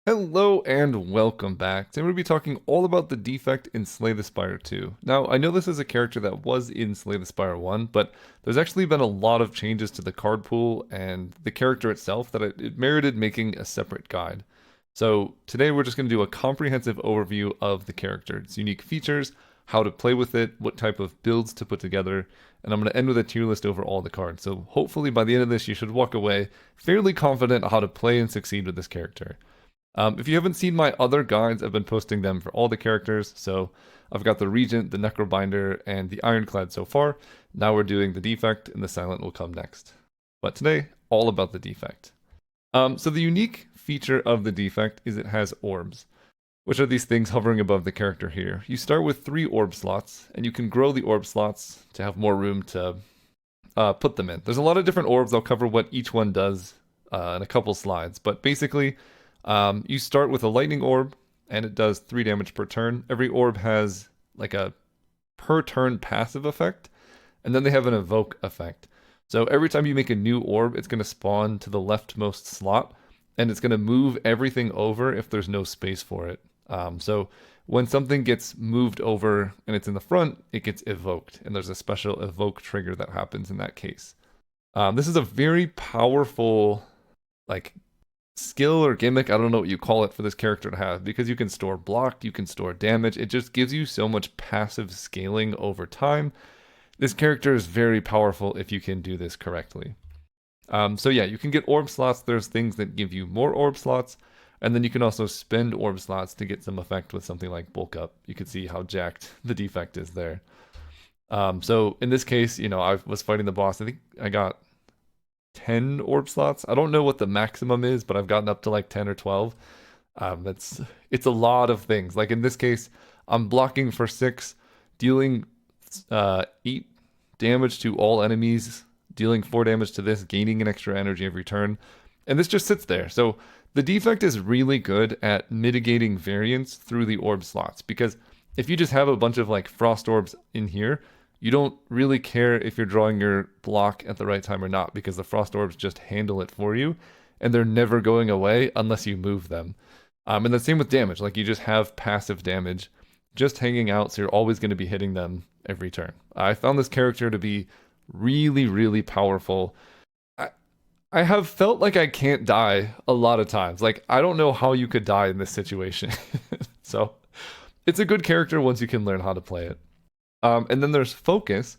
Hello and welcome back. Today we're going to be talking all about the Defect in Slay the Spire 2. Now, I know this is a character that was in Slay the Spire 1, but there's actually been a lot of changes to the card pool and the character itself that it merited making a separate guide. So today we're just going to do a comprehensive overview of the character, its unique features, how to play with it, what type of builds to put together, and I'm going to end with a tier list over all the cards. So hopefully by the end of this you should walk away fairly confident on how to play and succeed with this character. If you haven't seen my other guides, I've been posting them for all the characters. So I've got the Regent, the Necrobinder, and the Ironclad so far. Now we're doing the Defect, and the Silent will come next. But today, all about the Defect. So the unique feature of the Defect is it has orbs, which are these things hovering above the character here. You start with 3 orb slots, and you can grow the orb slots to have more room to put them in. There's a lot of different orbs. I'll cover what each one does in a couple slides, but basically, you start with a lightning orb, and it does 3 damage per turn. Every orb has like a per turn passive effect, and then they have an evoke effect. So every time you make a new orb, it's going to spawn to the leftmost slot, and it's going to move everything over if there's no space for it. So when something gets moved over and it's in the front, it gets evoked, and there's a special evoke trigger that happens in that case. This is a very powerful, like, skill or gimmick, I don't know what you call it, for this character to have, because you can store block, you can store damage. It just gives you so much passive scaling over time. This character is very powerful if you can do this correctly. So yeah, you can get orb slots. There's things that give you more orb slots, and then you can also spend orb slots to get some effect with something like bulk up. You can see how jacked the Defect is there. So in this case, I was fighting the boss. I think I got 10 orb slots. I don't know what the maximum is, but I've gotten up to like 10 or 12. It's a lot of things. Like in this case, I'm blocking for 6, dealing 8 damage to all enemies, dealing 4 damage to this, gaining an extra energy every turn. And this just sits there. So the Defect is really good at mitigating variance through the orb slots, because if you just have a bunch of like frost orbs in here, you don't really care if you're drawing your block at the right time or not, because the frost orbs just handle it for you, and they're never going away unless you move them. And the same with damage. Like, you just have passive damage just hanging out, so you're always going to be hitting them every turn. I found this character to be really, really powerful. I have felt like I can't die a lot of times. Like, I don't know how you could die in this situation. So it's a good character once you can learn how to play it. And then there's focus.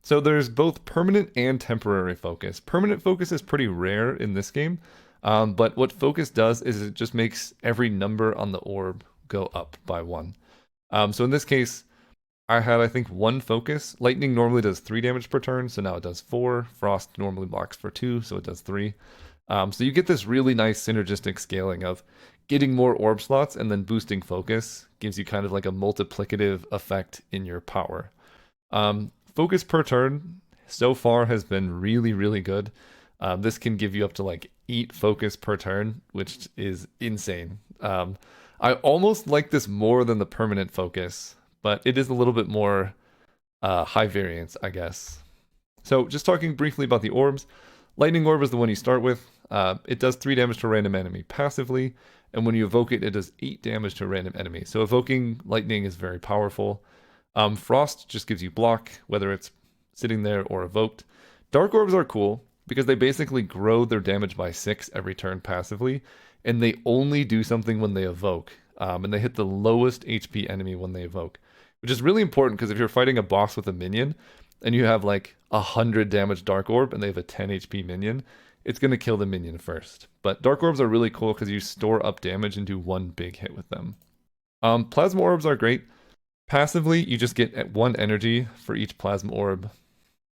So there's both permanent and temporary focus. Permanent focus is pretty rare in this game, but what focus does is it just makes every number on the orb go up by 1. So in this case, I had, I think, 1 focus. Lightning normally does 3 damage per turn, so now it does 4. Frost normally blocks for 2, so it does 3. So you get this really nice synergistic scaling of getting more orb slots and then boosting focus gives you kind of like a multiplicative effect in your power. Focus per turn so far has been really, really good. This can give you up to like 8 focus per turn, which is insane. I almost like this more than the permanent focus, but it is a little bit more high variance, I guess. So just talking briefly about the orbs. Lightning Orb is the one you start with. It does 3 damage to a random enemy passively, and when you evoke it, it does 8 damage to a random enemy. So evoking lightning is very powerful. Frost just gives you block, whether it's sitting there or evoked. Dark Orbs are cool because they basically grow their damage by 6 every turn passively, and they only do something when they evoke. And they hit the lowest HP enemy when they evoke, which is really important because if you're fighting a boss with a minion, and you have like 100 damage Dark Orb and they have a 10 HP minion, it's going to kill the minion first. But Dark Orbs are really cool because you store up damage and do 1 big hit with them. Plasma Orbs are great. Passively, you just get 1 energy for each Plasma Orb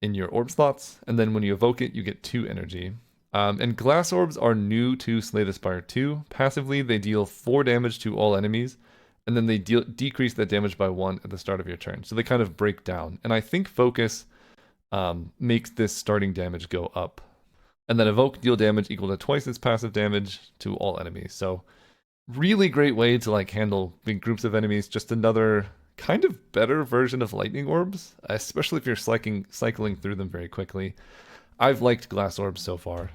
in your Orb slots, and then when you evoke it, you get 2 energy. And Glass Orbs are new to Slay the Spire 2. Passively, they deal 4 damage to all enemies, and then they decrease that damage by 1 at the start of your turn. So they kind of break down. And I think Focus makes this starting damage go up. And then Evoke, deal damage equal to twice its passive damage to all enemies. So really great way to like handle big groups of enemies. Just another kind of better version of Lightning Orbs, especially if you're cycling through them very quickly. I've liked Glass Orbs so far.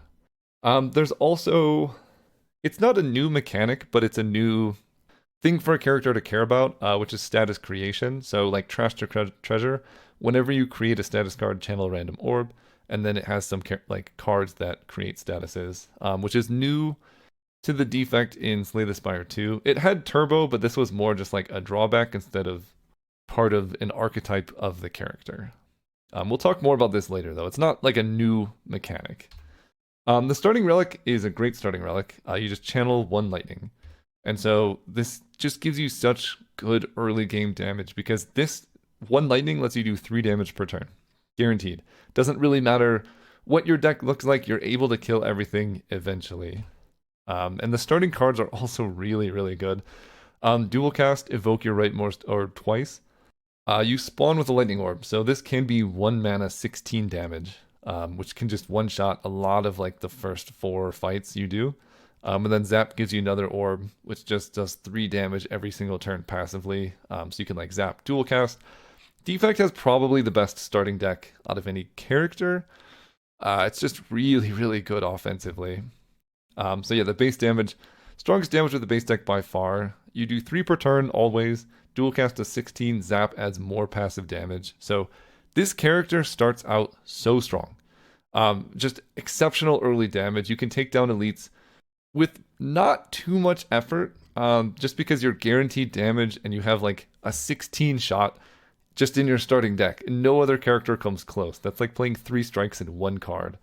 There's also It's not a new mechanic, but it's a new thing for a character to care about, which is status creation. So like Trash to Treasure, whenever you create a status card, channel a random orb, and then it has some like cards that create statuses, which is new to the Defect in Slay the Spire 2. It had turbo, but this was more just like a drawback instead of part of an archetype of the character. We'll talk more about this later, though. It's not like a new mechanic. The starting relic is a great starting relic. You just channel one lightning. And so this just gives you such good early game damage because this one lightning lets you do 3 damage per turn. Guaranteed. Doesn't really matter what your deck looks like, you're able to kill everything eventually. And the starting cards are also really, really good. Dual cast, evoke your rightmost orb twice. You spawn with a lightning orb, so this can be 1 mana 16 damage, which can just one-shot a lot of like the first 4 fights you do. And then Zap gives you another orb, which just does 3 damage every single turn passively. So you can like Zap, dual cast. Defect has probably the best starting deck out of any character. It's just really, really good offensively. So yeah, the base damage, strongest damage with the base deck by far. You do 3 per turn always. Dual cast to 16, Zap adds more passive damage. So this character starts out so strong. Just exceptional early damage. You can take down elites with not too much effort, just because you're guaranteed damage and you have like a 16 shot just in your starting deck. And no other character comes close. That's like playing 3 strikes in 1 card.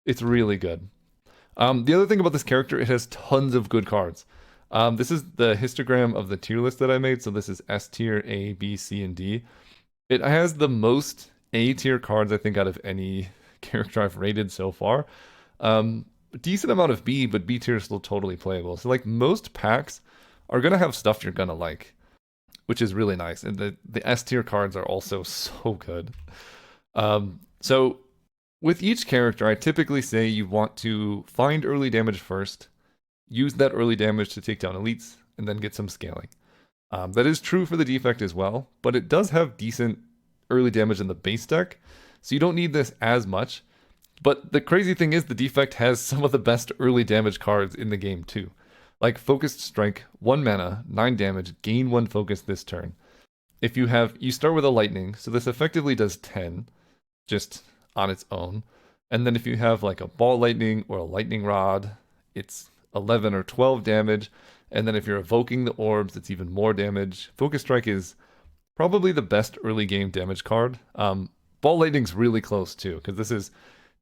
It's really good. The other thing about this character, it has tons of good cards. This is the histogram of the tier list that I made. So this is S tier, A, B, C, and D. It has the most A tier cards, I think, out of any character I've rated so far. Decent amount of B, but B tier is still totally playable. So like most packs are going to have stuff you're going to like, which is really nice. And the S tier cards are also so good. So with each character, I typically say you want to find early damage first, use that early damage to take down elites, and then get some scaling. That is true for the Defect as well, but it does have decent early damage in the base deck, so you don't need this as much. But the crazy thing is the Defect has some of the best early damage cards in the game too. Like Focused Strike, 1 mana, 9 damage, gain 1 focus this turn. If you start with a lightning, so this effectively does 10, just on its own. And then if you have like a ball lightning or a lightning rod, it's 11 or 12 damage. And then if you're evoking the orbs, it's even more damage. Focus Strike is probably the best early game damage card. Ball lightning's really close too, because this is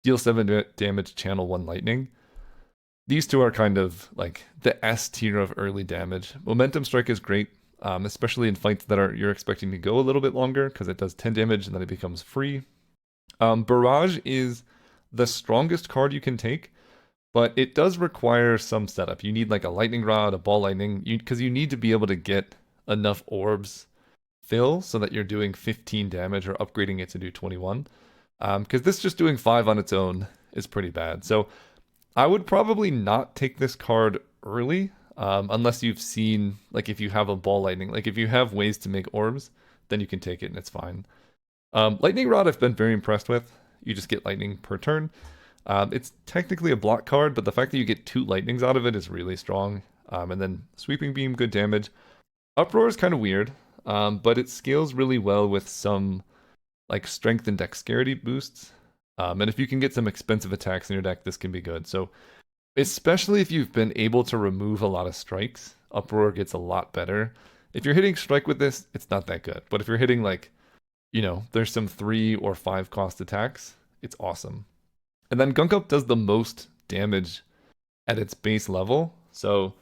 deal 7 damage, channel 1 lightning. These two are kind of like the S tier of early damage. Momentum Strike is great, especially in fights that you're expecting to go a little bit longer, because it does 10 damage and then it becomes free. Barrage is the strongest card you can take, but it does require some setup. You need like a lightning rod, a ball lightning, because you need to be able to get enough orbs fill so that you're doing 15 damage or upgrading it to do 21. Because this just doing 5 on its own is pretty bad. So I would probably not take this card early, unless you've seen, like if you have a ball lightning, like if you have ways to make orbs, then you can take it and it's fine. Lightning Rod I've been very impressed with. You just get lightning per turn. It's technically a block card, but the fact that you get 2 lightnings out of it is really strong. And then Sweeping Beam, good damage. Uproar is kind of weird, but it scales really well with some like strength and dexterity boosts. And if you can get some expensive attacks in your deck, this can be good. So especially if you've been able to remove a lot of strikes, Uproar gets a lot better. If you're hitting strike with this, it's not that good. But if you're hitting like, there's some 3 or 5 cost attacks, it's awesome. And then Gunk Up does the most damage at its base level. So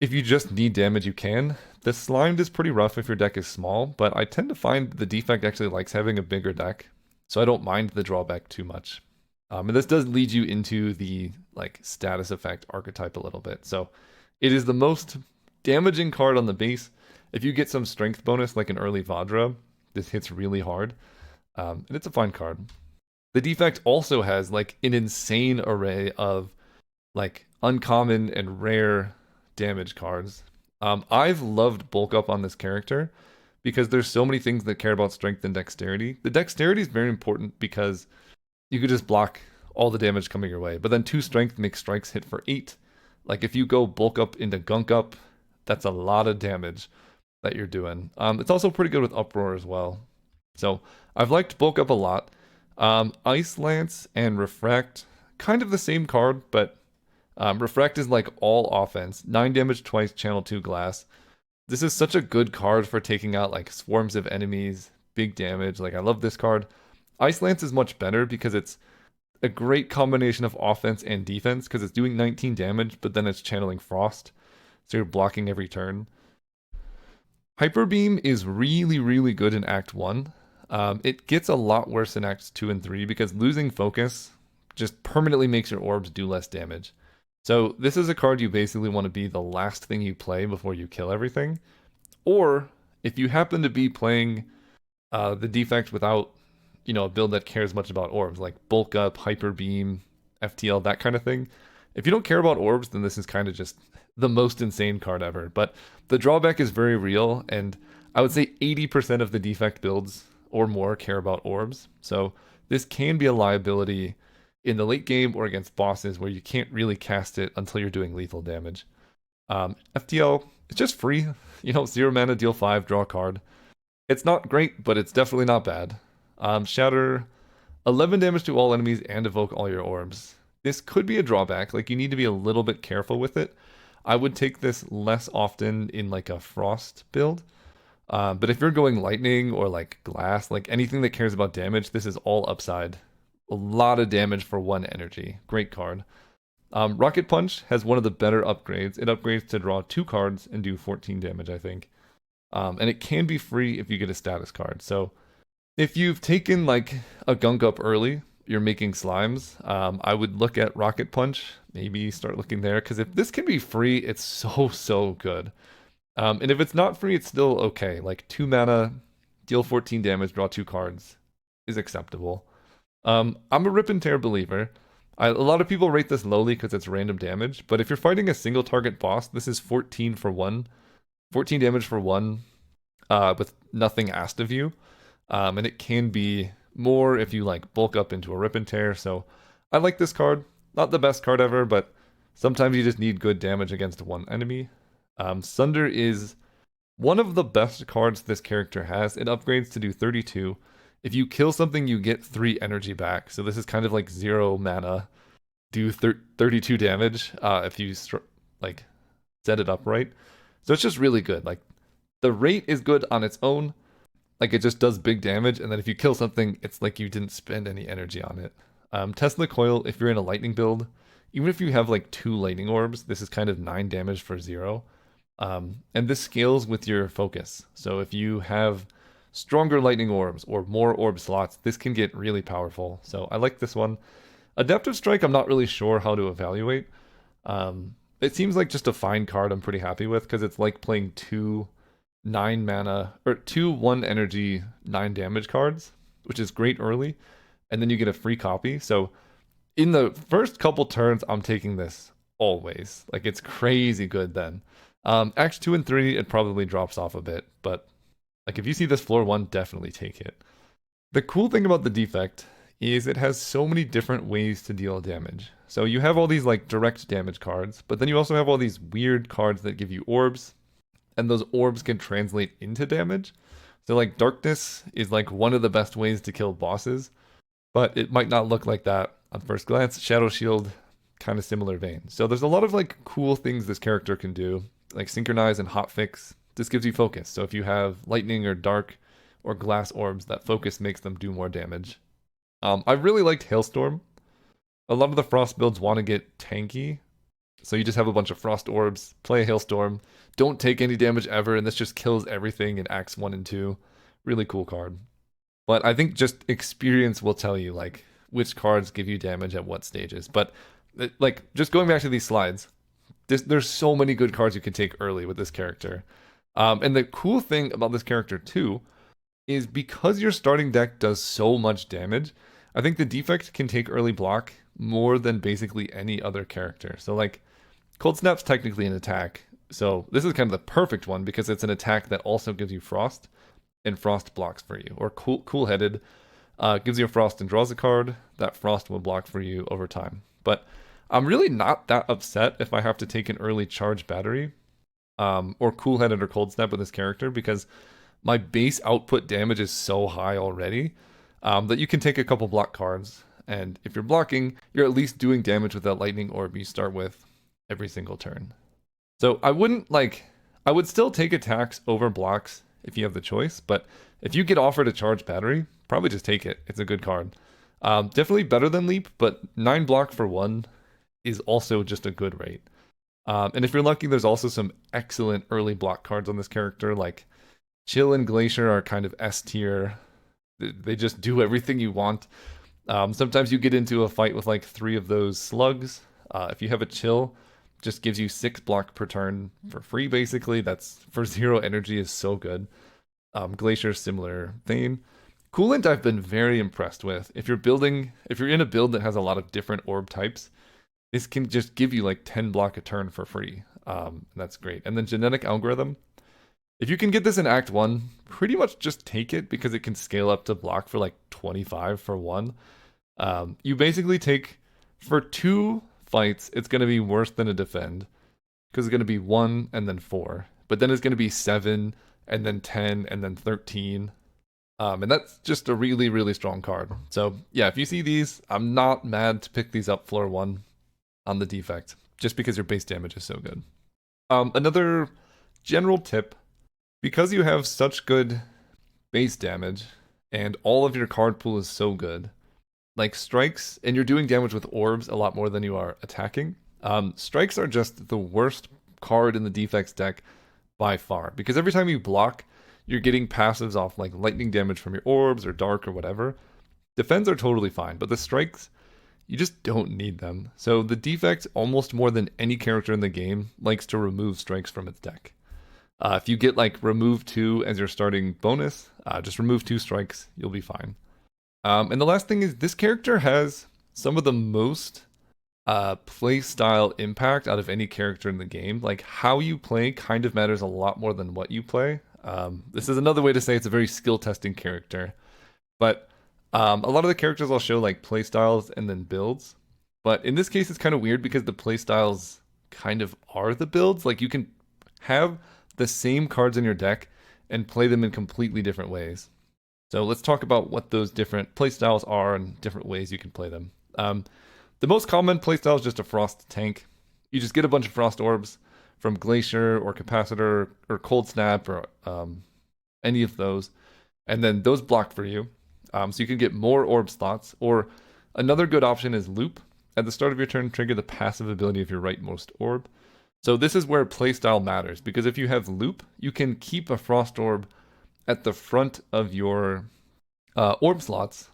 if you just need damage, you can. The Slimed is pretty rough if your deck is small, but I tend to find the Defect actually likes having a bigger deck, so I don't mind the drawback too much. And this does lead you into the like status effect archetype a little bit. So it is the most damaging card on the base. If you get some strength bonus like an early Vadra, this hits really hard. And it's a fine card. The Defect also has like an insane array of like uncommon and rare damage cards. I've loved Bulk Up on this character because there's so many things that care about strength and dexterity. The dexterity is very important because you could just block all the damage coming your way, but then 2 strength makes strikes hit for 8. Like if you go bulk up into gunk up, that's a lot of damage that you're doing. It's also pretty good with uproar as well. So I've liked bulk up a lot. Ice Lance and Refract, kind of the same card, but Refract is like all offense. 9 damage twice, channel 2 glass. This is such a good card for taking out like swarms of enemies, big damage. Like I love this card. Ice Lance is much better because it's a great combination of offense and defense because it's doing 19 damage, but then it's channeling Frost. So you're blocking every turn. Hyper Beam is really, really good in Act 1. It gets a lot worse in Acts 2 and 3 because losing focus just permanently makes your orbs do less damage. So this is a card you basically want to be the last thing you play before you kill everything. Or if you happen to be playing the Defect without, a build that cares much about orbs, like bulk up, hyper beam, FTL, that kind of thing. If you don't care about orbs, then this is kind of just the most insane card ever. But the drawback is very real, and I would say 80% of the Defect builds or more care about orbs. So this can be a liability in the late game or against bosses where you can't really cast it until you're doing lethal damage. FTL, it's just free. 0 mana, deal 5, draw a card. It's not great, but it's definitely not bad. Shatter, 11 damage to all enemies and evoke all your orbs. This could be a drawback, like you need to be a little bit careful with it. I would take this less often in like a Frost build. But if you're going lightning or like glass, like anything that cares about damage, this is all upside. A lot of damage for 1 energy. Great card. Rocket Punch has one of the better upgrades. It upgrades to draw 2 cards and do 14 damage, I think. And it can be free if you get a status card. So if you've taken like a gunk up early, you're making slimes, I would look at Rocket Punch. Maybe start looking there, because if this can be free, it's so good. And if it's not free, it's still okay. Like 2 mana, deal 14 damage, draw 2 cards is acceptable. I'm a Rip and Tear believer. A lot of people rate this lowly because it's random damage, but if you're fighting a single target boss, this is 14 for 1. 14 damage for 1 with nothing asked of you. And it can be more if you like bulk up into a Rip and Tear. So I like this card. Not the best card ever, but sometimes you just need good damage against one enemy. Sunder is one of the best cards this character has. It upgrades to do 32. If you kill something, you get 3 energy back. So this is kind of like 0 mana, do 32 damage if you like set it up right. So it's just really good. Like the rate is good on its own. Like it just does big damage, and then if you kill something, it's like you didn't spend any energy on it. Tesla Coil, if you're in a lightning build, even if you have like 2 lightning orbs, this is kind of 9 damage for 0. And this scales with your focus. So if you have stronger lightning orbs or more orb slots, this can get really powerful. So I like this one. Adaptive Strike, I'm not really sure how to evaluate. It seems like just a fine card I'm pretty happy with, because it's like playing 2 9 mana or 2 1 energy 9 damage cards, which is great early, and then you get a free copy. So in the first couple turns, I'm taking this always. Like it's crazy good then. Acts 2 and 3, it probably drops off a bit, but like if you see this floor 1, definitely take it. The cool thing about the Defect is it has so many different ways to deal damage. So you have all these like direct damage cards, but then you also have all these weird cards that give you orbs, and those orbs can translate into damage. So like Darkness is like one of the best ways to kill bosses, but it might not look like that on first glance. Shadow Shield, kind of similar vein. So there's a lot of like cool things this character can do, like Synchronize and Hotfix. This gives you focus. So if you have lightning or dark or glass orbs, that focus makes them do more damage. I really liked Hailstorm. A lot of the Frost builds want to get tanky, so you just have a bunch of Frost orbs, play a Hailstorm, don't take any damage ever, and this just kills everything in Acts 1 and 2. Really cool card. But I think just experience will tell you like which cards give you damage at what stages. But like just going back to these slides, there's so many good cards you can take early with this character. And the cool thing about this character too is because your starting deck does so much damage, I think the Defect can take early block more than basically any other character. So like Cold Snap's technically an attack, so this is kind of the perfect one because it's an attack that also gives you Frost, and Frost blocks for you. Or Cool-Headed gives you a Frost and draws a card. That Frost will block for you over time. But I'm really not that upset if I have to take an early charge battery, or cool headed or cold snap with this character, because my base output damage is so high already, that you can take a couple block cards, and if you're blocking, you're at least doing damage with that lightning orb you start with every single turn. So I would still take attacks over blocks if you have the choice, but if you get offered a charge battery, probably just take it. It's a good card. Definitely better than Leap, but 9 block for 1 is also just a good rate. And if you're lucky, there's also some excellent early block cards on this character, like Chill and Glacier are kind of S tier. They just do everything you want. Sometimes you get into a fight with like 3 of those slugs. If you have a Chill, just gives you 6 block per turn for free, basically. That's for 0 energy is so good. Glacier, similar vein. Coolant I've been very impressed with. If you're in a build that has a lot of different orb types, this can just give you like 10 block a turn for free. That's great. And then Genetic Algorithm. If you can get this in Act 1, pretty much just take it because it can scale up to block for like 25 for 1. You basically take, for 2 fights, it's going to be worse than a defend because it's going to be 1 and then 4. But then it's going to be 7 and then 10 and then 13. And that's just a really, really strong card. So yeah, if you see these, I'm not mad to pick these up floor 1 on the Defect, just because your base damage is so good. Another general tip, because you have such good base damage and all of your card pool is so good, like strikes, and you're doing damage with orbs a lot more than you are attacking, strikes are just the worst card in the Defects deck by far, because every time you block, you're getting passives off like lightning damage from your orbs or dark or whatever. Defends are totally fine, but the strikes, you just don't need them. So the Defect, almost more than any character in the game, likes to remove strikes from its deck. If you get like remove 2 as your starting bonus, just remove 2 strikes, you'll be fine. And the last thing is, this character has some of the most play style impact out of any character in the game. Like, how you play kind of matters a lot more than what you play. This is another way to say it's a very skill testing character. But a lot of the characters I'll show like playstyles and then builds. But in this case, it's kind of weird because the playstyles kind of are the builds. Like, you can have the same cards in your deck and play them in completely different ways. So let's talk about what those different playstyles are and different ways you can play them. The most common playstyle is just a Frost tank. You just get a bunch of Frost Orbs from Glacier or Capacitor or Cold Snap or any of those, and then those block for you. So you can get more Orb Slots, or another good option is Loop. At the start of your turn, trigger the passive ability of your rightmost orb. So this is where playstyle matters, because if you have Loop, you can keep a Frost Orb at the front of your Orb Slots,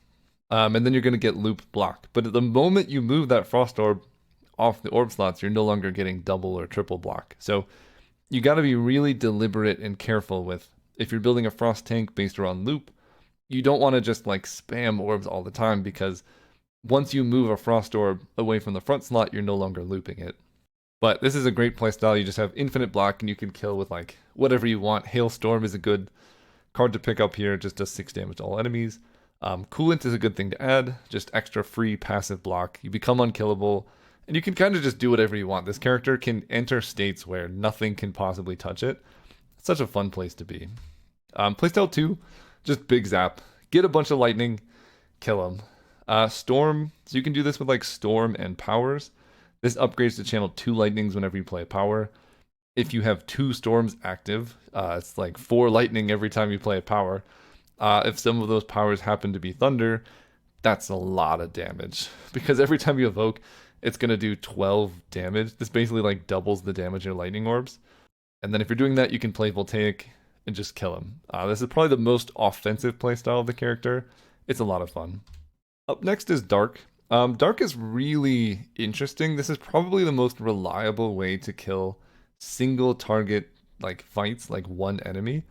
and then you're going to get Loop block. But at the moment you move that Frost Orb off the Orb Slots, you're no longer getting double or triple block. So you got to be really deliberate and careful with, if you're building a Frost tank based around Loop, you don't want to just like spam orbs all the time, because once you move a Frost Orb away from the front slot, you're no longer looping it. But this is a great playstyle. You just have infinite block and you can kill with like whatever you want. Hailstorm is a good card to pick up here, just does 6 damage to all enemies. Coolant is a good thing to add, just extra free passive block. You become unkillable, and you can kind of just do whatever you want. This character can enter states where nothing can possibly touch it. It's such a fun place to be. Playstyle 2, just big zap. Get a bunch of lightning, kill them. Storm, so you can do this with like Storm and Powers. This upgrades to channel 2 lightnings whenever you play a power. If you have 2 storms active, it's like 4 lightning every time you play a power. If some of those powers happen to be thunder, that's a lot of damage, because every time you evoke, it's going to do 12 damage. This basically like doubles the damage your lightning orbs. And then if you're doing that, you can play Voltaic and just kill him. This is probably the most offensive playstyle of the character. It's a lot of fun. Up next is Dark. Dark is really interesting. This is probably the most reliable way to kill single target like fights, like one enemy,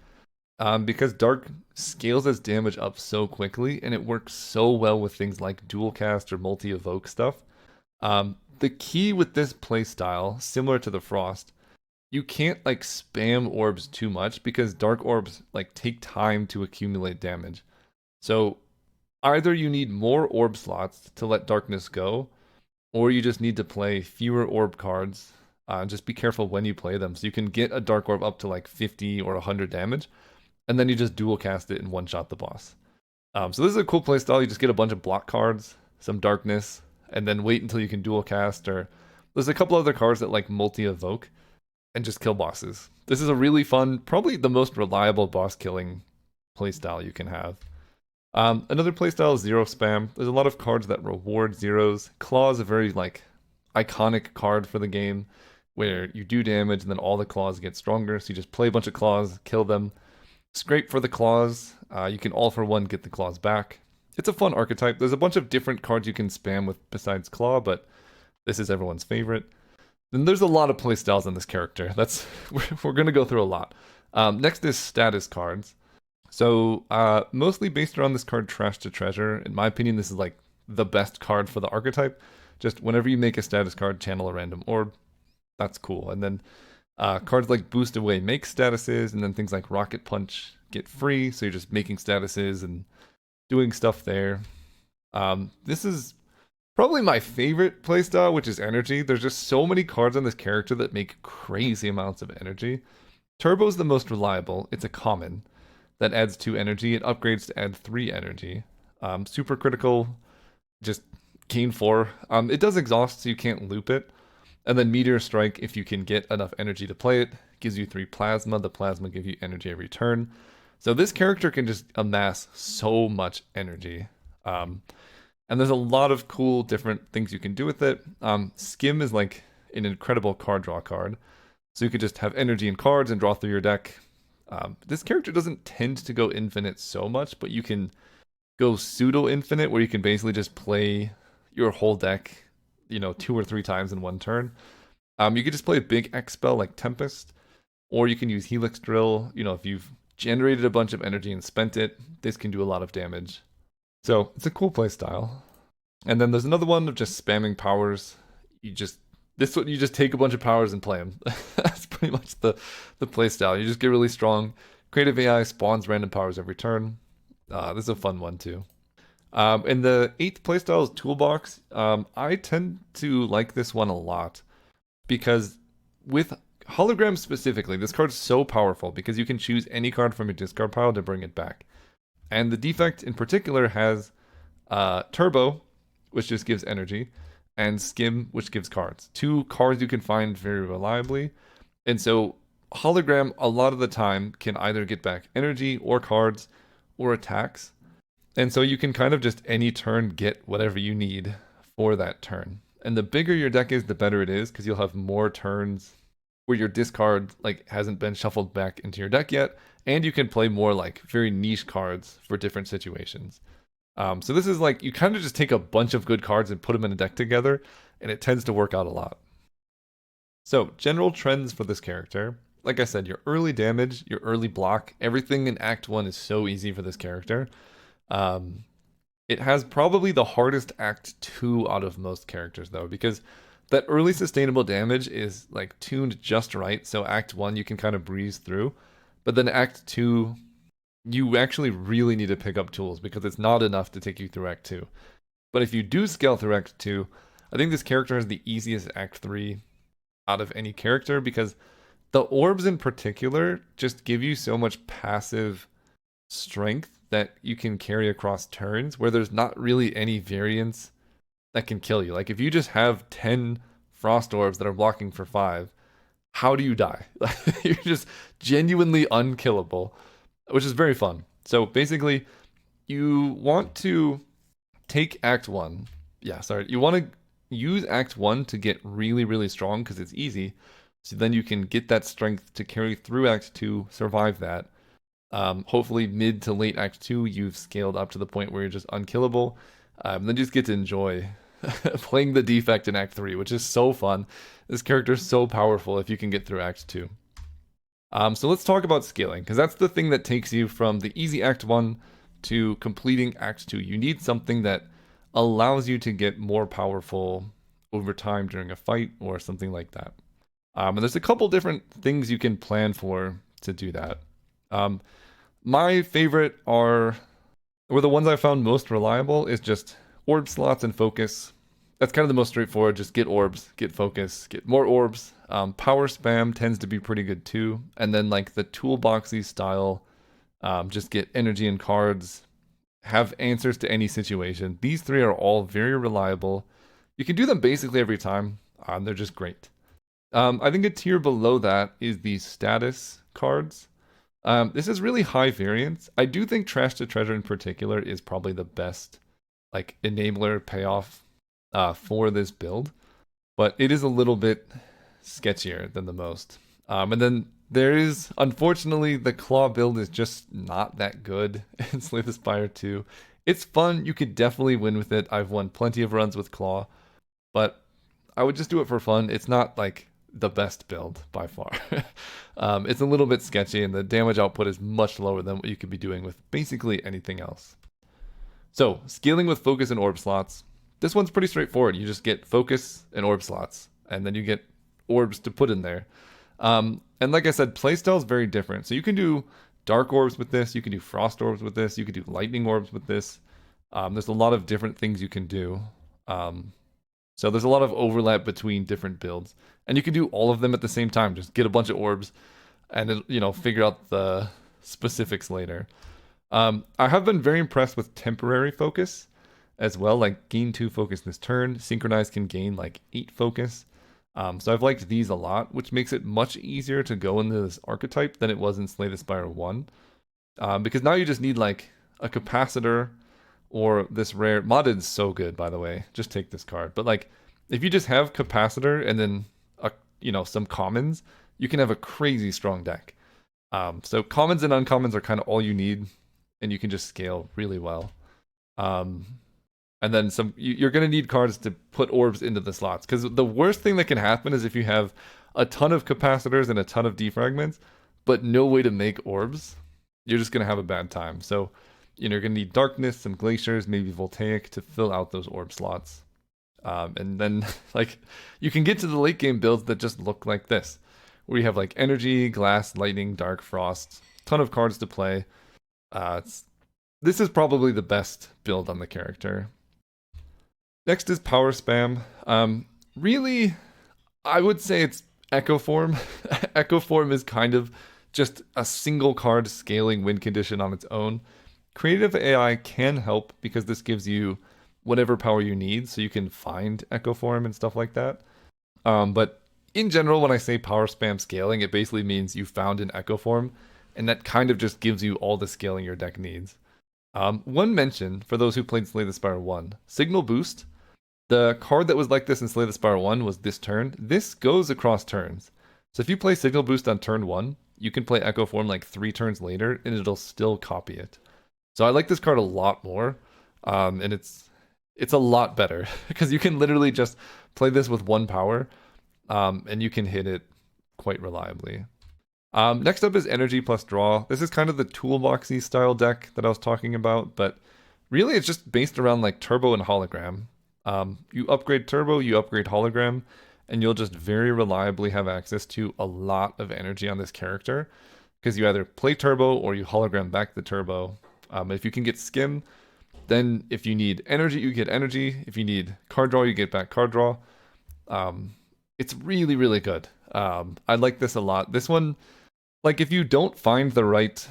because Dark scales its damage up so quickly, and it works so well with things like dual cast or multi-evoke stuff. The key with this playstyle, similar to the Frost, you can't like spam orbs too much, because Dark orbs like take time to accumulate damage. So either you need more orb slots to let darkness go, or you just need to play fewer orb cards. Just be careful when you play them. So you can get a dark orb up to like 50 or 100 damage, and then you just dual cast it and one shot the boss. So this is a cool playstyle. You just get a bunch of block cards, some darkness, and then wait until you can dual cast. Or there's a couple other cards that like multi evoke and just kill bosses. This is a really fun, probably the most reliable boss killing playstyle you can have. Another playstyle is zero spam. There's a lot of cards that reward zeros. Claw is a very like iconic card for the game where you do damage and then all the claws get stronger. So you just play a bunch of claws, kill them. Scrape for the claws. You can all for one get the claws back. It's a fun archetype. There's a bunch of different cards you can spam with besides claw, but this is everyone's favorite. Then there's a lot of playstyles on this character. That's we're gonna go through a lot. Next is status cards. So mostly based around this card Trash to Treasure. In my opinion, this is like the best card for the archetype. Just whenever you make a status card, channel a random orb. That's cool. And then cards like Boost Away make statuses, and then things like Rocket Punch get free. So you're just making statuses and doing stuff there. This is probably my favorite playstyle, which is energy. There's just so many cards on this character that make crazy amounts of energy. Turbo's the most reliable. It's a common that adds 2 energy. It upgrades to add 3 energy. Super critical, just gain 4. It does exhaust, so you can't loop it. And then Meteor Strike, if you can get enough energy to play it, gives you 3 plasma. The plasma gives you energy every turn. So this character can just amass so much energy. And there's a lot of cool different things you can do with it. Skim is like an incredible card draw card. So you could just have energy and cards and draw through your deck. This character doesn't tend to go infinite so much, but you can go pseudo infinite where you can basically just play your whole deck, 2 or 3 times in one turn. You could just play a big X spell like Tempest, or you can use Helix Drill. If you've generated a bunch of energy and spent it, this can do a lot of damage. So it's a cool play style. And then there's another one of just spamming powers. You just take a bunch of powers and play them. That's pretty much the play style. You just get really strong. Creative AI spawns random powers every turn. This is a fun one too. And the 8th playstyle is Toolbox. I tend to like this one a lot because with Hologram specifically, this card is so powerful because you can choose any card from your discard pile to bring it back. And the Defect in particular has Turbo, which just gives energy, and Skim, which gives cards. 2 cards you can find very reliably. And so Hologram, a lot of the time, can either get back energy or cards or attacks. And so you can kind of just any turn get whatever you need for that turn. And the bigger your deck is, the better it is, because you'll have more turns where your discard hasn't been shuffled back into your deck yet, and you can play more very niche cards for different situations. So this is you kind of just take a bunch of good cards and put them in a deck together, and it tends to work out a lot. So general trends for this character. Like I said, your early damage, your early block, everything in Act 1 is so easy for this character. It has probably the hardest Act 2 out of most characters though, because that early sustainable damage is tuned just right. So Act 1 you can kind of breeze through, but then Act 2 you actually really need to pick up tools because it's not enough to take you through Act 2. But if you do scale through Act 2, I think this character has the easiest Act 3 out of any character because the orbs in particular just give you so much passive strength that you can carry across turns where there's not really any variance that can kill you. If you just have 10 frost orbs that are blocking for 5, how do you die? You're just genuinely unkillable, which is very fun. So basically, you want to take Act 1. You want to use Act 1 to get really, really strong because it's easy. So then you can get that strength to carry through Act 2, survive that. Hopefully mid to late Act 2, you've scaled up to the point where you're just unkillable. Then you just get to enjoy playing the Defect in Act 3, which is so fun. This character is so powerful if you can get through Act 2. So let's talk about scaling, because that's the thing that takes you from the easy Act 1 to completing Act 2. You need something that allows you to get more powerful over time during a fight or something like that. And there's a couple different things you can plan for to do that. My favorite or the ones I found most reliable is just Orb Slots and Focus. that's kind of the most straightforward. Just get orbs, get focus, get more orbs. Power spam tends to be pretty good too. And then like the toolboxy style, just get energy and cards, have answers to any situation. These three are all very reliable. You can do them basically every time. They're just great. I think a tier below that is the status cards. This is really high variance. I do think Trash to Treasure in particular is probably the best like enabler payoff for this build, but it is a little bit sketchier than the most. And then there is, unfortunately, the Claw build is just not that good in Slay the Spire 2. It's fun. You could definitely win with it. I've won plenty of runs with Claw, but I would just do it for fun. It's not like the best build by far. It's a little bit sketchy, and the damage output is much lower than what you could be doing with basically anything else. So, scaling with focus and orb slots. This one's pretty straightforward. You just get focus and orb slots, and then you get orbs to put in there. And like I said, playstyle is very different. So you can do dark orbs with this, you can do frost orbs with this, you can do lightning orbs with this. There's a lot of different things you can do. So there's a lot of overlap between different builds. And you can do all of them at the same time. Just get a bunch of orbs and then, figure out the specifics later. I have been very impressed with temporary focus as well, like gain 2 focus this turn. Synchronize can gain like 8 focus. So I've liked these a lot, which makes it much easier to go into this archetype than it was in Slay the Spire 1. Because now you just need like a capacitor or this rare... Modded is so good, by the way. Just take this card. But like, if you just have capacitor and then, some commons, you can have a crazy strong deck. So commons and uncommons are kind of all you need, and you can just scale really well. And then you're going to need cards to put orbs into the slots. Because the worst thing that can happen is if you have a ton of capacitors and a ton of defragments, but no way to make orbs, you're just going to have a bad time. So, you're going to need darkness, some glaciers, maybe voltaic to fill out those orb slots. And then, like, you can get to the late game builds that just look like this, where you have like energy, glass, lightning, dark, frost, ton of cards to play. This is probably the best build on the character. Next is power spam. Really, I would say it's Echo Form. Echo Form is kind of just a single card scaling win condition on its own. Creative AI can help because this gives you whatever power you need, so you can find Echo Form and stuff like that. But in general, when I say power spam scaling, it basically means you found an Echo Form, and that kind of just gives you all the scaling your deck needs. One mention for those who played Slay the Spire 1, Signal Boost. The card that was like this in Slay the Spire 1 was this turn. This goes across turns. So if you play Signal Boost on turn 1, you can play Echo Form like 3 turns later, and it'll still copy it. So I like this card a lot more, and it's a lot better, because you can literally just play this with 1 power, and you can hit it quite reliably. Next up is Energy plus Draw. This is kind of the toolboxy style deck that I was talking about, but really it's just based around like Turbo and Hologram. You upgrade Turbo, you upgrade Hologram, and you'll just very reliably have access to a lot of energy on this character, because you either play Turbo or you Hologram back the Turbo. If you can get Skim, then if you need energy, you get energy. If you need card draw, you get back card draw. It's really, really good. I like this a lot. This one, like if you don't find the right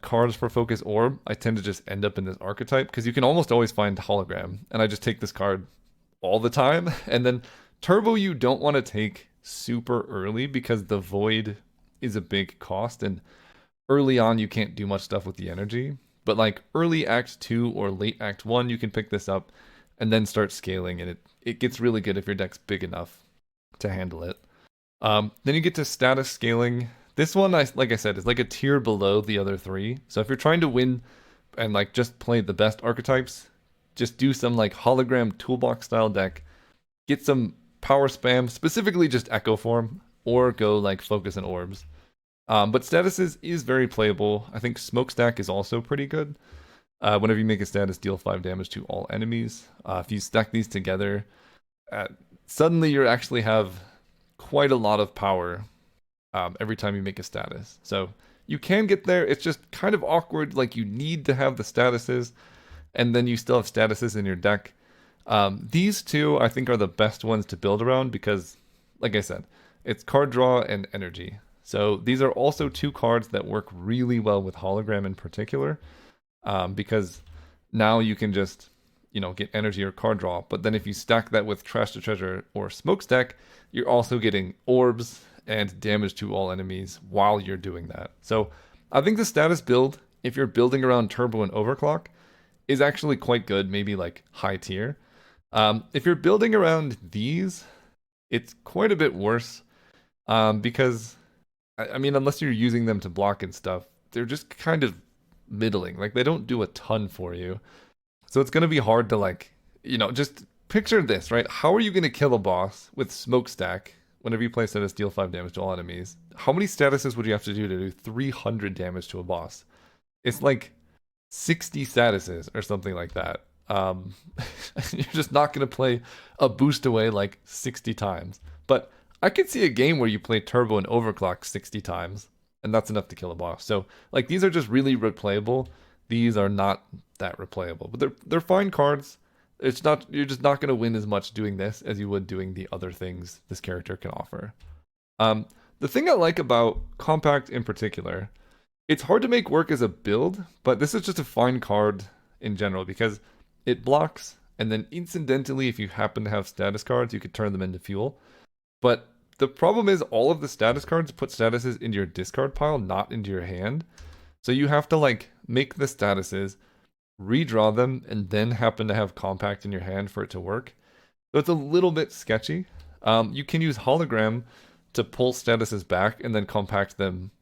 cards for Focus Orb, I tend to just end up in this archetype, because you can almost always find Hologram, and I just take this card all the time. And then Turbo you don't want to take super early, because the Void is a big cost, and early on you can't do much stuff with the energy. But like early Act 2 or late Act 1, you can pick this up and then start scaling, and it gets really good if your deck's big enough to handle it. Then you get to status scaling. This one, like I said, is like a tier below the other 3. So if you're trying to win and like just play the best archetypes, just do some like hologram toolbox style deck, get some power spam, specifically just Echo Form, or go like focus and orbs. But statuses is very playable. I think Smokestack is also pretty good. Whenever you make a status, deal 5 damage to all enemies. If you stack these together, suddenly you actually have quite a lot of power every time you make a status. So you can get there. It's just kind of awkward. Like you need to have the statuses, and then you still have statuses in your deck. These two I think are the best ones to build around because, like I said, it's card draw and energy. So these are also two cards that work really well with hologram in particular, because now you can just, get energy or card draw. But then if you stack that with Trash to Treasure or Smokestack, you're also getting orbs and damage to all enemies while you're doing that. So I think the status build, if you're building around Turbo and Overclock, is actually quite good, maybe like high tier. If you're building around these, it's quite a bit worse, because, I mean, unless you're using them to block and stuff, they're just kind of middling. Like, they don't do a ton for you. So it's going to be hard to, like, just picture this, right? How are you going to kill a boss with Smokestack whenever you play status deal 5 damage to all enemies? How many statuses would you have to do 300 damage to a boss? It's like 60 statuses or something like that. You're just not going to play a boost away like 60 times. But I could see a game where you play Turbo and Overclock 60 times, and that's enough to kill a boss. So, like, these are just really replayable. These are not that replayable, but they're fine cards. It's not, you're just not going to win as much doing this as you would doing the other things this character can offer. The thing I like about Compact in particular, it's hard to make work as a build, but this is just a fine card in general because it blocks, and then incidentally, if you happen to have status cards, you could turn them into fuel. But the problem is all of the status cards put statuses into your discard pile, not into your hand. So you have to like make the statuses, redraw them, and then happen to have Compact in your hand for it to work. So it's a little bit sketchy. You can use Hologram to pull statuses back and then compact them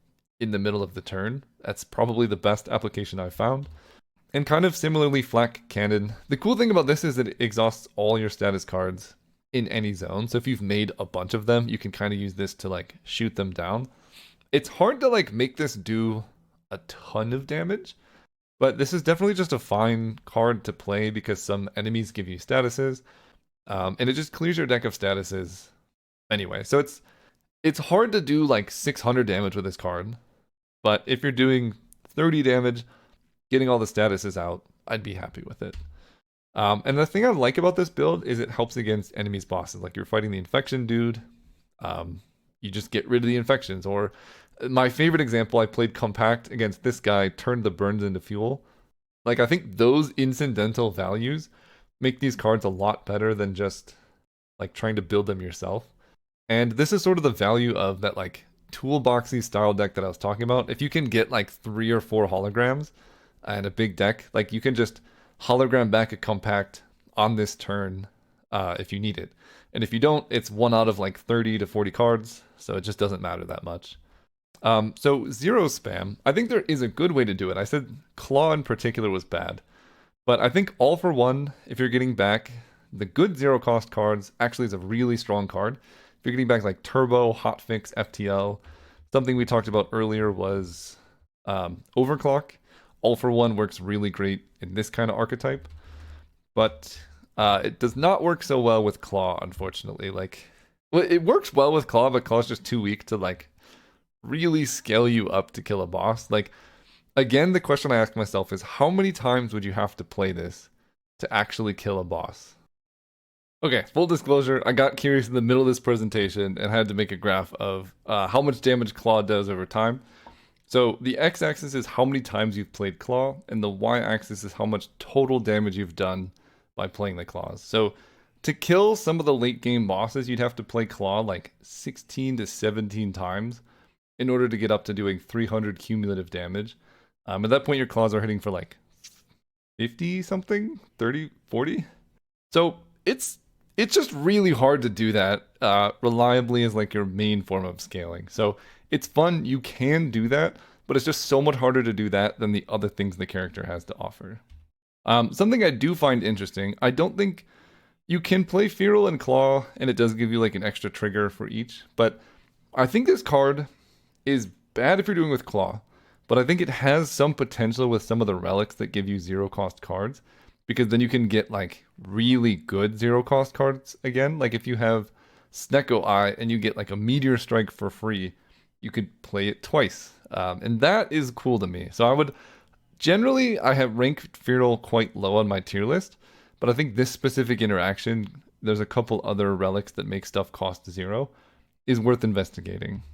in the middle of the turn. That's probably the best application I've found. And kind of similarly, Flak Cannon. The cool thing about this is that it exhausts all your status cards in any zone. So if you've made a bunch of them, you can kind of use this to like shoot them down. It's hard to like make this do a ton of damage, but this is definitely just a fine card to play because some enemies give you statuses, and it just clears your deck of statuses anyway. So it's hard to do like 600 damage with this card, but if you're doing 30 damage, getting all the statuses out, I'd be happy with it. And the thing I like about this build is it helps against enemies' bosses. Like you're fighting the infection dude, you just get rid of the infections. Or my favorite example, I played Compact against this guy, turned the burns into fuel. Like I think those incidental values make these cards a lot better than just like trying to build them yourself. And this is sort of the value of that like toolboxy style deck that I was talking about. If you can get like 3 or 4 holograms and a big deck, like you can just hologram back a Compact on this turn if you need it. And if you don't, it's 1 out of like 30 to 40 cards, so it just doesn't matter that much. So zero spam, I think there is a good way to do it. I said Claw in particular was bad, but I think All for One, if you're getting back the good zero cost cards, actually is a really strong card. If you're getting back like Turbo, Hotfix, FTL, something we talked about earlier was Overclock. All for One works really great in this kind of archetype, but it does not work so well with Claw, unfortunately. Like, well, it works well with Claw, but Claw's just too weak to like really scale you up to kill a boss. Like, again, the question I ask myself is how many times would you have to play this to actually kill a boss? Okay, full disclosure, I got curious in the middle of this presentation and had to make a graph of how much damage Claw does over time. So the x-axis is how many times you've played Claw, and the y-axis is how much total damage you've done by playing the Claws. So to kill some of the late game bosses, you'd have to play Claw like 16 to 17 times in order to get up to doing 300 cumulative damage. At that point, your Claws are hitting for like 50 something, 30, 40. So it's just really hard to do that reliably as like your main form of scaling. So it's fun, you can do that, but it's just so much harder to do that than the other things the character has to offer. Something I do find interesting, I don't think you can play Feral and Claw, and it does give you like an extra trigger for each, but I think this card is bad if you're doing with Claw, but I think it has some potential with some of the relics that give you zero cost cards, because then you can get like really good zero cost cards again. Like if you have Snecko Eye and you get like a Meteor Strike for free, you could play it twice. And that is cool to me. So I would generally, I have ranked Feral quite low on my tier list, but but I think this specific interaction, there's a couple other relics that make stuff cost 0, is worth investigating.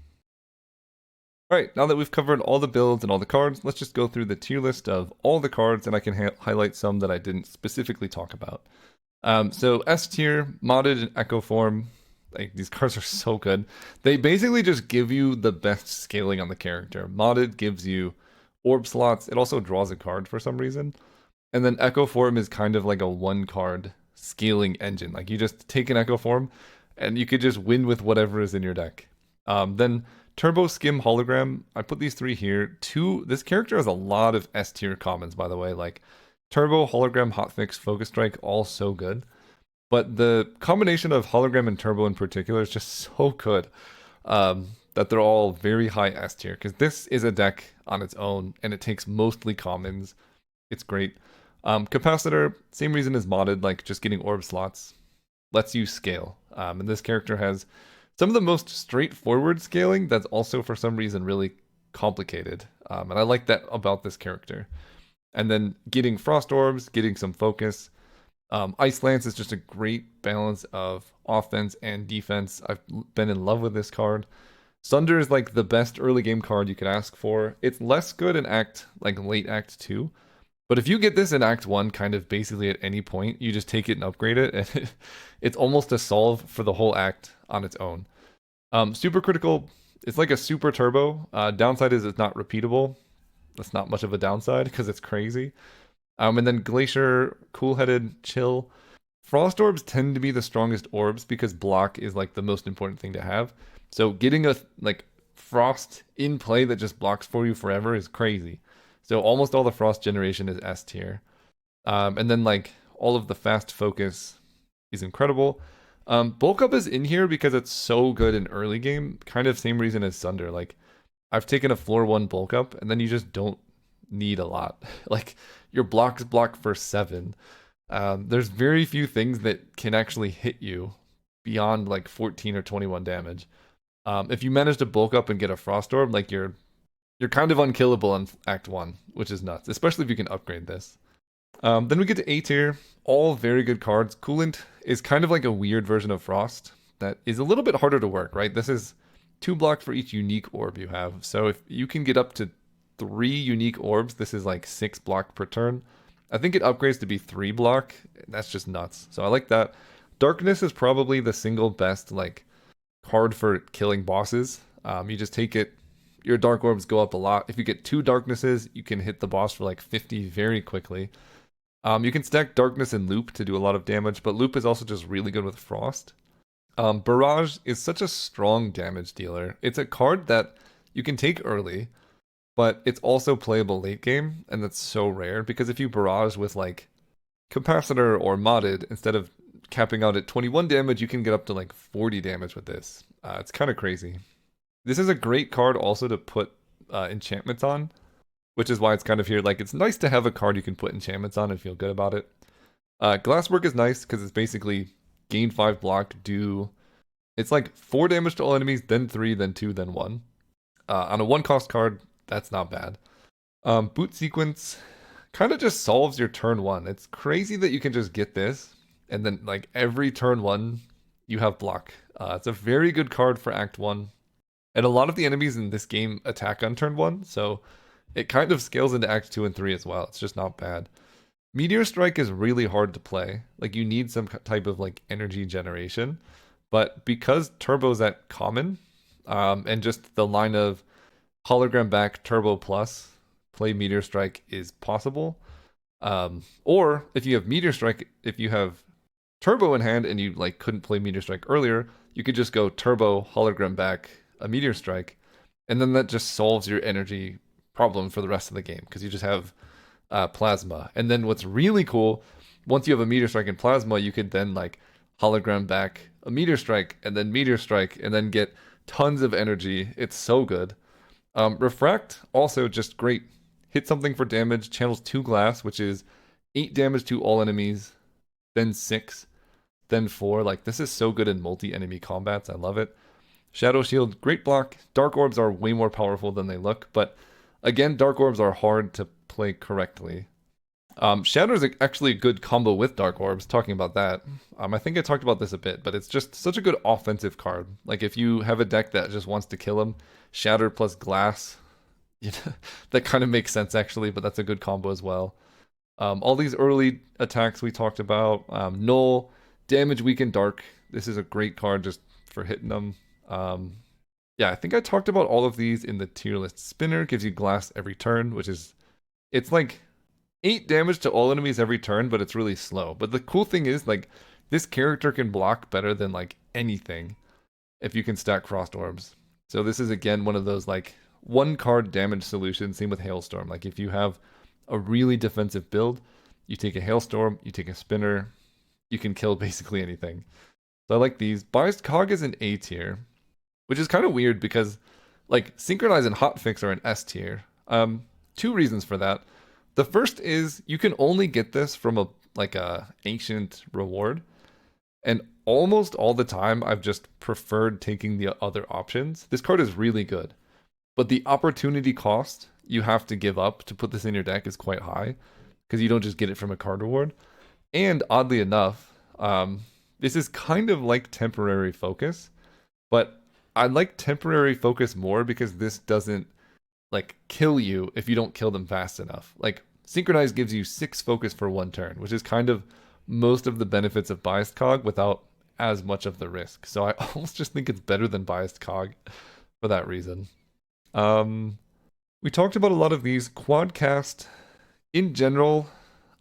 Alright, now that we've covered all the builds and all the cards, let's just go through the tier list of all the cards, and I can highlight some that I didn't specifically talk about. So S tier, modded and Echo form, like these cards are so good. They basically just give you the best scaling on the character. Modded gives you Orb Slots, it also draws a card for some reason. And then Echo form is kind of like a 1-card scaling engine. Like you just take an Echo form and you could just win with whatever is in your deck. Then Turbo Skim Hologram, I put these 3 here. This character has a lot of S tier commons, by the way, like Turbo, Hologram, Hotfix, Focus Strike, all so good. But the combination of Hologram and Turbo in particular is just so good that they're all very high S tier, because this is a deck on its own, and it takes mostly commons. It's great. Capacitor, same reason as modded, like just getting Orb Slots, lets you scale. And this character has some of the most straightforward scaling that's also for some reason really complicated. And I like that about this character. And then getting Frost Orbs, getting some focus. Ice Lance is just a great balance of offense and defense. I've been in love with this card. Sunder is like the best early game card you could ask for. It's less good in late Act 2. But if you get this in Act 1, kind of basically at any point, you just take it and upgrade it, and it's almost a solve for the whole act on its own. Super Critical, it's like a super turbo. Downside is it's not repeatable. That's not much of a downside because it's crazy. And then Glacier, Cool-Headed, Chill. Frost Orbs tend to be the strongest orbs because block is like the most important thing to have. So getting a Frost in play that just blocks for you forever is crazy. So almost all the Frost generation is S tier. And then all of the fast focus is incredible. Bulk Up is in here because it's so good in early game. Kind of same reason as Sunder. I've taken a floor 1 Bulk Up and then you just don't need a lot. Your blocks block for 7. There's very few things that can actually hit you beyond 14 or 21 damage. If you manage to Bulk Up and get a Frost Orb, you're kind of unkillable in Act 1, which is nuts, especially if you can upgrade this. Then we get to A tier, all very good cards. Coolant is kind of like a weird version of Frost that is a little bit harder to work, right? This is 2 block for each unique orb you have. So if you can get up to 3 unique orbs, this is 6 block per turn. I think it upgrades to be 3 block. That's just nuts. So I like that. Darkness is probably the single best card for killing bosses. You just take it. Your dark orbs go up a lot. If you get 2 darknesses, you can hit the boss for 50 very quickly. You can stack darkness and loop to do a lot of damage, but loop is also just really good with frost. Barrage is such a strong damage dealer. It's a card that you can take early, but it's also playable late game, and that's so rare because if you barrage with capacitor or modded, instead of capping out at 21 damage, you can get up to 40 damage with this. It's kind of crazy. This is a great card also to put enchantments on, which is why it's kind of here. It's nice to have a card you can put enchantments on and feel good about it. Glasswork is nice because it's basically gain 5 block, it's 4 damage to all enemies, then 3, then 2, then 1. On a 1-cost card, that's not bad. Boot Sequence kind of just solves your turn 1. It's crazy that you can just get this, and then every turn 1, you have block. It's a very good card for Act 1. And a lot of the enemies in this game attack on turn 1, so it kind of scales into Act 2 and 3 as well. It's just not bad. Meteor Strike is really hard to play. You need some type of energy generation. But because Turbo's at common, and just the line of Hologram back, Turbo plus, play Meteor Strike is possible. Or if you have Meteor Strike, if you have Turbo in hand and you couldn't play Meteor Strike earlier, you could just go Turbo, Hologram back, a Meteor Strike, and then that just solves your energy problem for the rest of the game because you just have Plasma. And then what's really cool, once you have a Meteor Strike and Plasma, you could then Hologram back a Meteor Strike and then Meteor Strike and then get tons of energy. It's so good. Refract, also just great. Hit something for damage, channels 2 glass, which is 8 damage to all enemies, then 6, then 4. This is so good in multi-enemy combats. I love it. Shadow Shield, great block. Dark Orbs are way more powerful than they look, but again, Dark Orbs are hard to play correctly. Shatter is actually a good combo with Dark Orbs, talking about that. I think I talked about this a bit, but it's just such a good offensive card. Like if you have a deck that just wants to kill him, Shatter plus Glass, you know, that kind of makes sense actually, but that's a good combo as well. All these early attacks we talked about, Null, Damage Weaken Dark. This is a great card just for hitting them. Yeah, I think I talked about all of these in the tier list. Spinner gives you Glass every turn, which is, it's like 8 damage to all enemies every turn, but it's really slow. But the cool thing is, like, this character can block better than, like, anything if you can stack Frost Orbs. So this is, again, one of those, like, one card damage solutions, same with Hailstorm. Like, if you have a really defensive build, you take a Hailstorm, you take a Spinner, you can kill basically anything. So I like these. Biased Cog is an A tier, which is kind of weird because, like, Synchronize and Hotfix are an S tier. Two reasons for that. The first is you can only get this from a ancient reward, and almost all the time I've just preferred taking the other options. This card is really good, but the opportunity cost you have to give up to put this in your deck is quite high because you don't just get it from a card reward. And oddly enough, this is kind of like temporary focus, but I like temporary focus more because this doesn't like kill you if you don't kill them fast enough. Like Synchronize gives you 6 focus for 1 turn, which is kind of most of the benefits of Biased Cog without as much of the risk. So I almost just think it's better than Biased Cog for that reason. We talked about a lot of these. Quadcast, in general,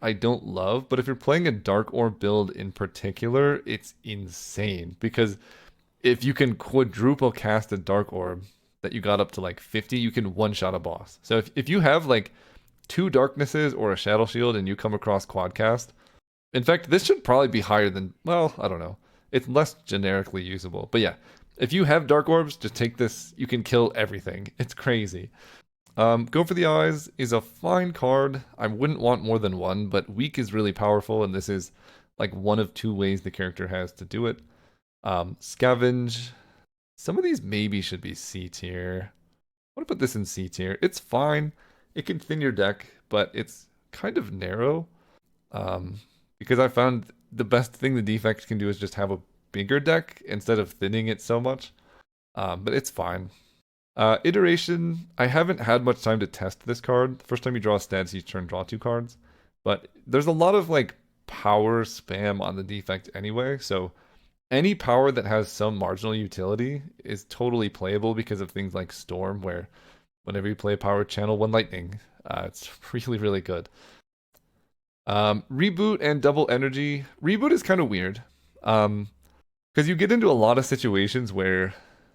I don't love, but if you're playing a Dark Orb build in particular, it's insane because if you can quadruple cast a Dark Orb that you got up to like 50, you can one-shot a boss. So if you have like 2 Darknesses or a Shadow Shield and you come across Quadcast, in fact, this should probably be higher than, well, I don't know. It's less generically usable. But yeah, if you have Dark Orbs, just take this. You can kill everything. It's crazy. Go for the Eyes is a fine card. I wouldn't want more than one, but Weak is really powerful, and this is like one of 2 ways the character has to do it. Scavenge. Some of these maybe should be C tier. I want to put this in C tier. It's fine. It can thin your deck, but it's kind of narrow. Because I found the best thing the Defect can do is just have a bigger deck instead of thinning it so much. But it's fine. Iteration, I haven't had much time to test this card. The first time you draw a stats, each turn draw 2 cards. But there's a lot of like power spam on the Defect anyway, so any power that has some marginal utility is totally playable because of things like Storm, where whenever you play power, channel 1 lightning. It's really, really good. Reboot and double energy. Reboot is kind of weird. Because you get into a lot of situations where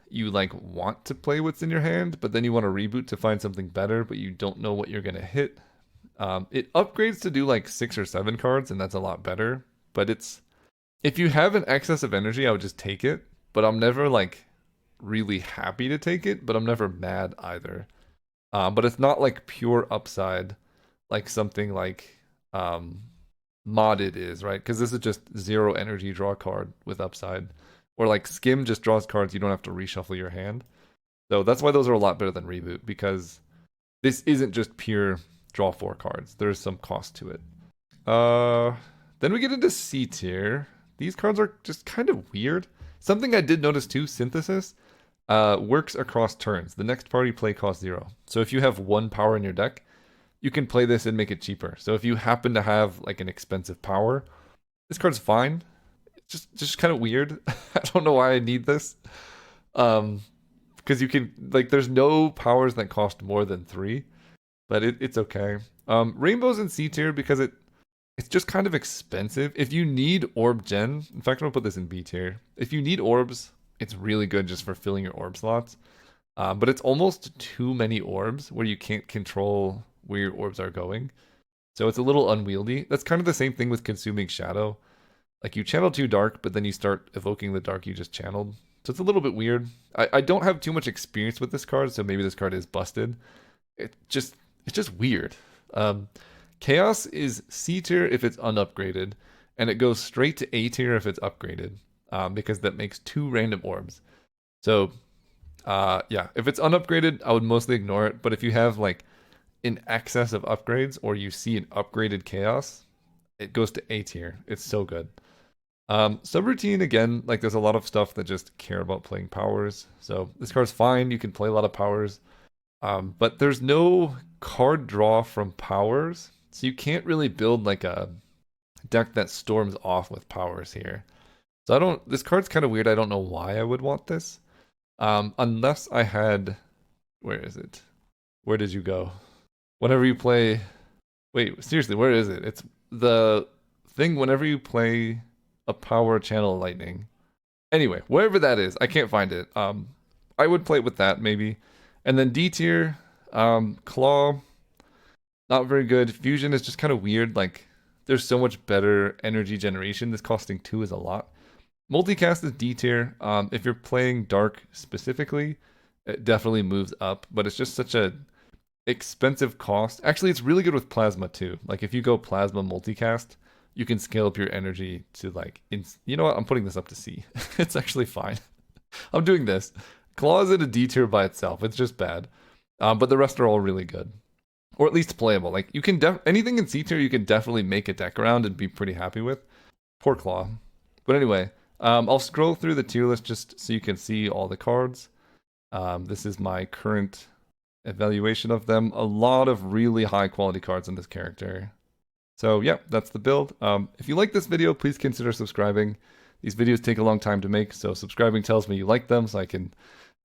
you like want to play what's in your hand, but then you want to reboot to find something better, but you don't know what you're gonna hit. It upgrades to do like 6 or 7 cards, and that's a lot better. But it's, if you have an excess of energy, I would just take it. But I'm never like really happy to take it, but I'm never mad either. But it's not like pure upside, like something like modded is, right? Because this is just 0 energy draw card with upside. Or like Skim just draws cards, you don't have to reshuffle your hand. So that's why those are a lot better than Reboot, because this isn't just pure draw 4 cards. There's some cost to it. Then we get into C tier. These cards are just kind of weird. Something I did notice too, Synthesis, works across turns. The next party play costs 0. So if you have 1 power in your deck, you can play this and make it cheaper. So if you happen to have like an expensive power, this card's fine. It's just kind of weird. I don't know why I need this. Because you can, like, there's no powers that cost more than 3, but it's okay. Rainbow's in C tier because it's just kind of expensive. If you need Orb Gen, in fact, I'm gonna put this in B tier. If you need Orbs, it's really good just for filling your Orb slots. But it's almost too many Orbs where you can't control where your Orbs are going. So it's a little unwieldy. That's kind of the same thing with Consuming Shadow. Like you channel 2 dark, but then you start evoking the dark you just channeled. So it's a little bit weird. I don't have too much experience with this card, so maybe this card is busted. It's just weird. Chaos is C tier if it's unupgraded, and it goes straight to A tier if it's upgraded, because that makes 2 random orbs. So, yeah, if it's unupgraded, I would mostly ignore it. But if you have like in excess of upgrades or you see an upgraded chaos, it goes to A tier. It's so good. Subroutine, again, like there's a lot of stuff that just care about playing powers. So this card's fine. You can play a lot of powers. But there's no card draw from powers. So you can't really build like a deck that storms off with powers here. So I don't, this card's kind of weird. I don't know why I would want this. Unless I had, where is it? Where did you go? Whenever you play, wait, seriously, where is it? It's the thing whenever you play a power channel lightning. Anyway, wherever that is, I can't find it. I would play it with that maybe. And then D tier, Claw, not very good. Fusion is just kind of weird. Like, there's so much better energy generation. This costing 2 is a lot. Multicast is D tier. If you're playing Dark specifically, it definitely moves up, but it's just such a expensive cost. Actually, it's really good with Plasma too. Like, if you go Plasma Multicast, you can scale up your energy to like, you know what? I'm putting this up to C. It's actually fine. I'm doing this. Claw is in a D tier by itself. It's just bad. But the rest are all really good. Or at least playable. Like, you can anything in C tier you can definitely make a deck around and be pretty happy with. Poor Claw. But anyway, I'll scroll through the tier list just so you can see all the cards. This is my current evaluation of them. A lot of really high quality cards in this character. So yeah, that's the build. If you like this video, please consider subscribing. These videos take a long time to make, so subscribing tells me you like them so I can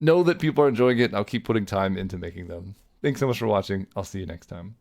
know that people are enjoying it, and I'll keep putting time into making them. Thanks so much for watching. I'll see you next time.